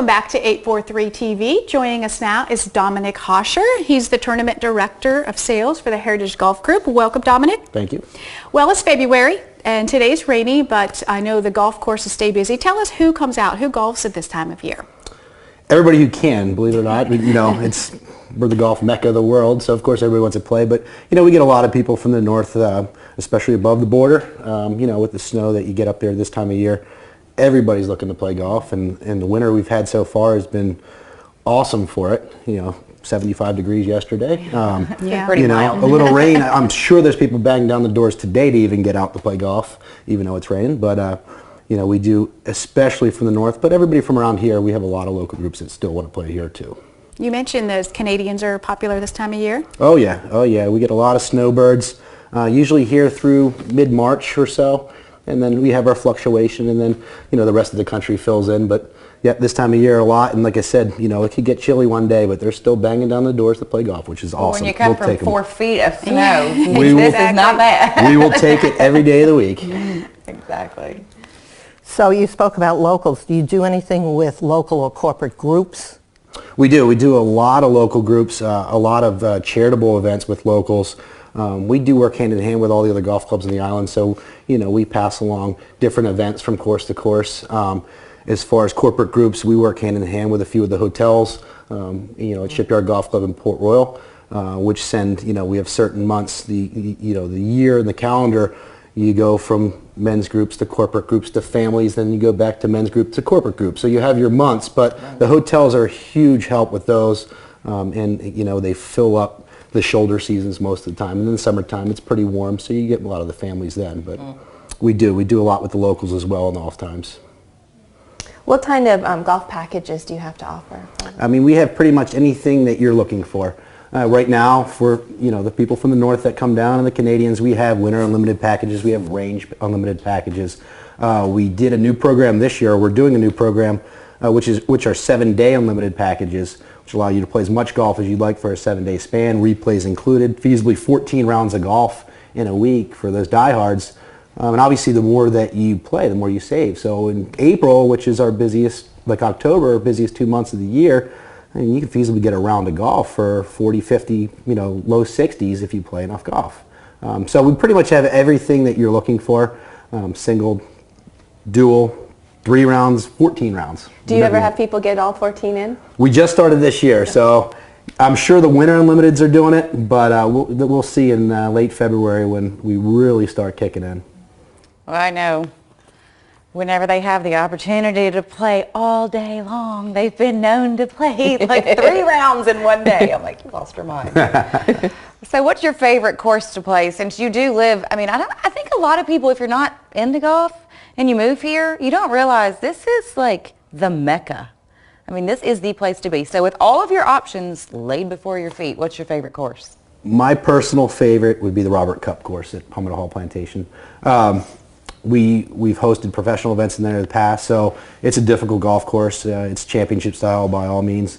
Welcome back to 843 TV. Joining us now is Dominic Hausher. He's the Tournament Director of Sales for the Heritage Golf Group. Welcome, Dominic. Thank you. Well, it's February, and today's rainy, but I know the golf courses stay busy. Tell us who comes out, who golfs at this time of year? Everybody who can, believe it or not. We're the golf mecca of the world, so of course everybody wants to play. But, we get a lot of people from the north, especially above the border, with the snow that you get up there this time of year. Everybody's looking to play golf, and the winter we've had so far has been awesome for it. 75 degrees yesterday. Pretty mild. A little rain. I'm sure there's people banging down the doors today to even get out to play golf, even though it's raining. But, we do, especially from the north, but everybody from around here, we have a lot of local groups that still want to play here too. You mentioned those Canadians are popular this time of year? Oh yeah. We get a lot of snowbirds, usually here through mid-March or so. And then we have our fluctuation, and then, the rest of the country fills in. But, yeah, this time of year a lot. And like I said, it could get chilly one day, but they're still banging down the doors to play golf, which is awesome. When you come from 4 feet of snow, this is not bad. We will take it every day of the week. Exactly. So you spoke about locals. Do you do anything with local or corporate groups? We do. We do a lot of local groups, a lot of charitable events with locals. We do work hand in hand with all the other golf clubs in the island, so we pass along different events from course to course. As far as corporate groups, we work hand in hand with a few of the hotels, at Shipyard Golf Club in Port Royal, which send, we have certain months, the year and the calendar. You go from men's groups to corporate groups to families, then you go back to men's group to corporate groups. So you have your months, but the hotels are a huge help with those, and they fill up the shoulder seasons most of the time. And in the summertime, it's pretty warm, so you get a lot of the families then. But we do a lot with the locals as well in the off times. What kind of golf packages do you have to offer? We have pretty much anything that you're looking for. Right now, for the people from the north that come down and the Canadians, we have winter unlimited packages. We have range unlimited packages. We did a new program this year. We're doing a new program, which are 7-day unlimited packages, which allow you to play as much golf as you'd like for a 7-day span. Replays included, feasibly 14 rounds of golf in a week for those diehards. And obviously, the more that you play, the more you save. So in April, which is our busiest, like October, our busiest 2 months of the year, you can feasibly get a round of golf for 40, 50, low 60s if you play enough golf. So we pretty much have everything that you're looking for, single, dual, 3 rounds, 14 rounds. Do you ever have people get all 14 in? We just started this year, so I'm sure the winter unlimiteds are doing it, but we'll see in late February when we really start kicking in. Well, I know. Whenever they have the opportunity to play all day long, they've been known to play like 3 rounds in one day. I'm like, you lost your mind. So what's your favorite course to play since you do live? I think a lot of people, if you're not into golf and you move here, you don't realize this is like the Mecca. This is the place to be. So with all of your options laid before your feet, what's your favorite course? My personal favorite would be the Robert Cup course at Palmetto Hall Plantation. We've hosted professional events in there in the past, so it's a difficult golf course. It's championship style by all means.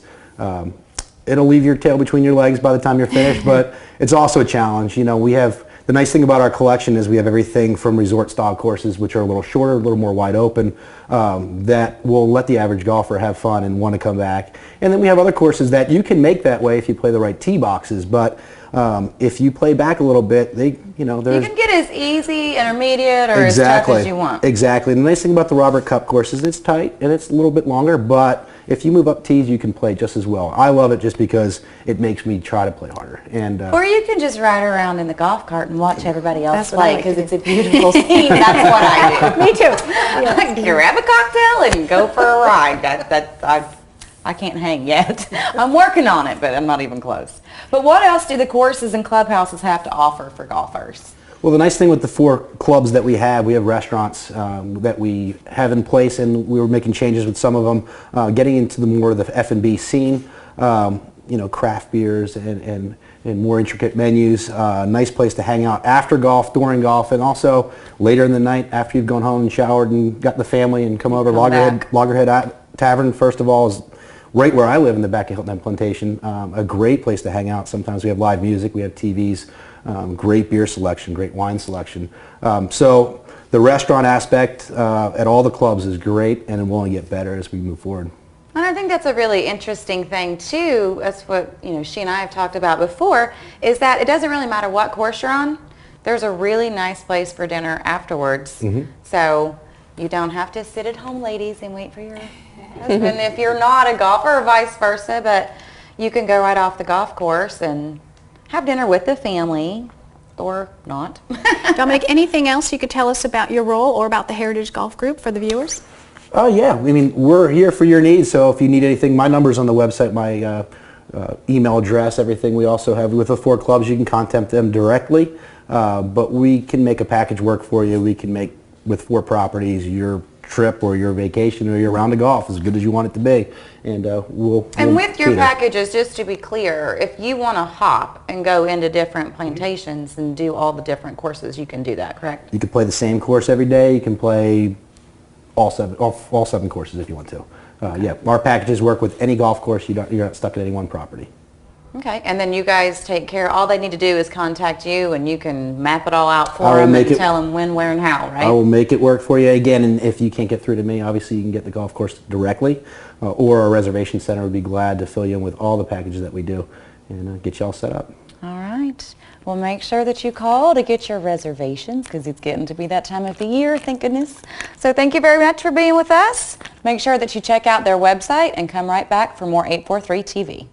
It'll leave your tail between your legs by the time you're finished, but it's also a challenge. We have, the nice thing about our collection is we have everything from resort style courses, which are a little shorter, a little more wide open, that will let the average golfer have fun and want to come back. And then we have other courses that you can make that way if you play the right tee boxes, but if you play back a little bit, there's... You can get as easy, intermediate, or as tough as you want. Exactly. And the nice thing about the Robert Cup course is it's tight and it's a little bit longer, but if you move up tees, you can play just as well. I love it just because it makes me try to play harder. Or you can just ride around in the golf cart and watch everybody else play because it's a beautiful scene. That's what I do. Me too. Yes. Grab a cocktail and go for a ride. I can't hang yet. I'm working on it, but I'm not even close. But what else do the courses and clubhouses have to offer for golfers? Well, the nice thing with the 4 clubs that we have restaurants that we have in place, and we were making changes with some of them, getting into the more of the F&B scene, craft beers and more intricate menus. Nice place to hang out after golf, during golf, and also later in the night after you've gone home and showered and got the family and come over. Loggerhead Tavern, first of all, is right where I live in the back of Hilton Plantation. A great place to hang out. Sometimes we have live music, we have TVs, great beer selection, great wine selection. So the restaurant aspect at all the clubs is great, and it will only get better as we move forward. And I think that's a really interesting thing too. That's what, she and I have talked about before, is that it doesn't really matter what course you're on. There's a really nice place for dinner afterwards. So you don't have to sit at home, ladies, and wait for your husband if you're not a golfer, or vice versa, but you can go right off the golf course and have dinner with the family or not. Dominic, anything else you could tell us about your role or about the Heritage Golf Group for the viewers? Oh yeah, I mean, we're here for your needs, so if you need anything, my number's on the website, my email address, everything. We also have, with the 4 clubs, you can contact them directly, but we can make a package work for you. We can make, with 4 properties, your trip or your vacation or your round of golf as good as you want it to be, and we'll with your cater. packages, just to be clear, if you want to hop and go into different plantations and do all the different courses, you can do that, correct? You can play the same course every day. You can play all 7 courses if you want to. Yeah, our packages work with any golf course. You're not stuck at any one property. Okay, and then you guys take care. All they need to do is contact you, and you can map it all out I for will them make and it- tell them when, where, and how, right? I will make it work for you again, and if you can't get through to me, obviously you can get the golf course directly, or our reservation center would be glad to fill you in with all the packages that we do and get you all set up. All right. Well, make sure that you call to get your reservations because it's getting to be that time of the year, thank goodness. So thank you very much for being with us. Make sure that you check out their website and come right back for more 843 TV.